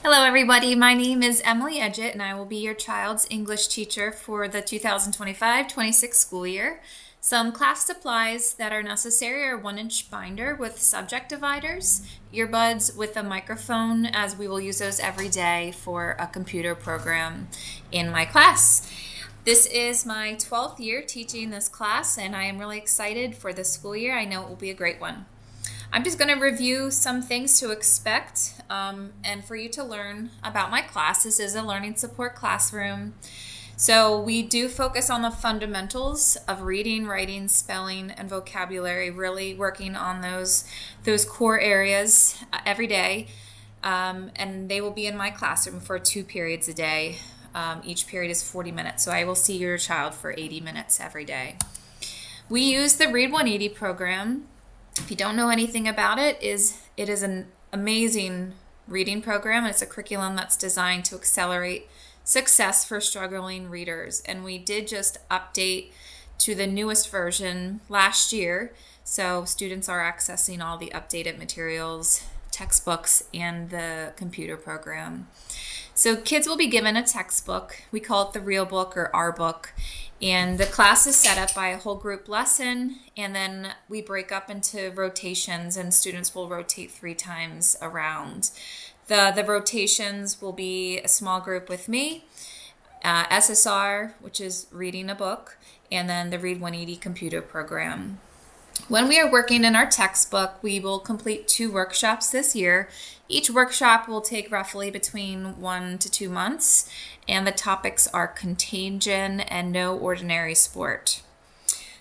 Hello, everybody. My name is Emily Edgett, and I will be your child's English teacher for the 2025-26 school year. Some class supplies that are necessary are 1-inch binder with subject dividers, earbuds with a microphone, as we will use those every day for a computer program in my class. This is my 12th year teaching this class, and I am really excited for this school year. I know it will be a great one. I'm just going to review some things to expect and for you to learn about my class. This is a learning support classroom. So we do focus on the fundamentals of reading, writing, spelling, and vocabulary, really working on those core areas every day. And they will be in my classroom for 2 periods a day. Each period is 40 minutes, so I will see your child for 80 minutes every day. We use the Read 180 program. If you don't know anything about it, it is an amazing reading program. It's a curriculum that's designed to accelerate success for struggling readers. And we did just update to the newest version last year. So students are accessing all the updated materials, textbooks, and the computer program. So kids will be given a textbook. We call it the real book or our book. And the class is set up by a whole group lesson, and then we break up into rotations, and students will rotate 3 times around. The rotations will be a small group with me, SSR, which is reading a book, and then the Read 180 computer program. When we are working in our textbook, we will complete 2 workshops this year. Each workshop will take roughly between 1 to 2 months, and the topics are contagion and no ordinary sport.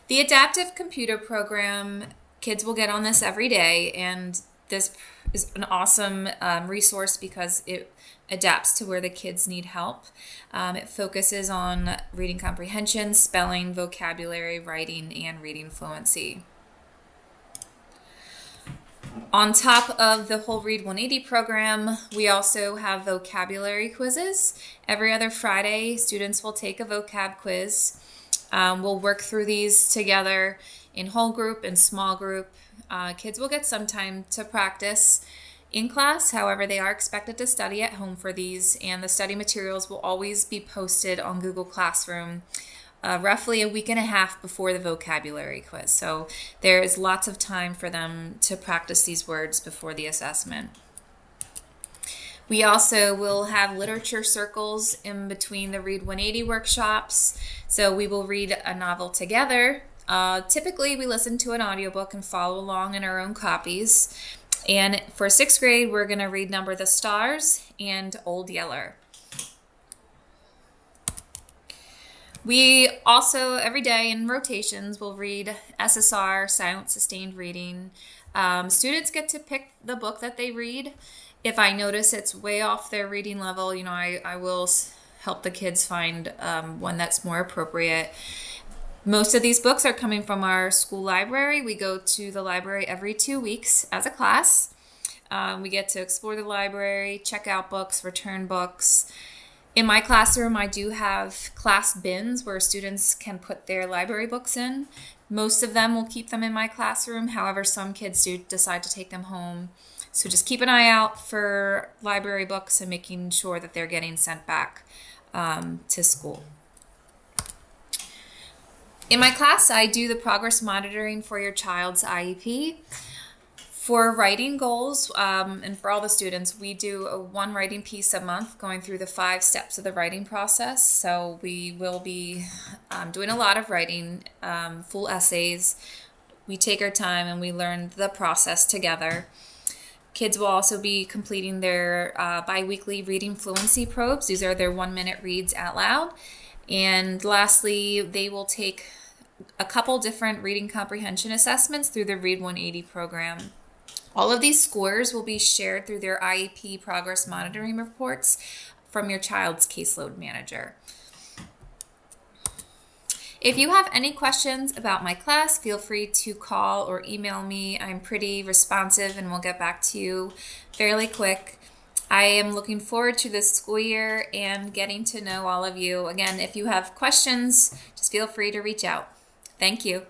The adaptive computer program, kids will get on this every day, and this is an awesome resource because it adapts to where the kids need help. It focuses on reading comprehension, spelling, vocabulary, writing, and reading fluency. On top of the whole Read 180 program, we also have vocabulary quizzes. Every other Friday, students will take a vocab quiz. We'll work through these together in whole group and small group. Kids will get some time to practice in class. However, they are expected to study at home for these, and the study materials will always be posted on Google Classroom roughly a week and a half before the vocabulary quiz. So there is lots of time for them to practice these words before the assessment. We also will have literature circles in between the Read 180 workshops. So we will read a novel together. Typically, we listen to an audiobook and follow along in our own copies. And for 6th grade, we're going to read Number the Stars and Old Yeller. We also, every day in rotations, will read SSR, Silent Sustained Reading. Students get to pick the book that they read. If I notice it's way off their reading level, I will help the kids find one that's more appropriate. Most of these books are coming from our school library. We go to the library every 2 weeks as a class. We get to explore the library, check out books, return books. In my classroom, I do have class bins where students can put their library books in. Most of them will keep them in my classroom. However, some kids do decide to take them home. So just keep an eye out for library books and making sure that they're getting sent back to school. In my class, I do the progress monitoring for your child's IEP. For writing goals, and for all the students, we do 1 writing piece a month going through the 5 steps of the writing process. So we will be doing a lot of writing, full essays. We take our time and we learn the process together. Kids will also be completing their bi-weekly reading fluency probes. These are their 1-minute reads out loud. And lastly, they will take a couple different reading comprehension assessments through the Read 180 program. All of these scores will be shared through their IEP progress monitoring reports from your child's caseload manager. If you have any questions about my class, feel free to call or email me. I'm pretty responsive and we'll get back to you fairly quick. I am looking forward to this school year and getting to know all of you. Again, if you have questions, just feel free to reach out. Thank you.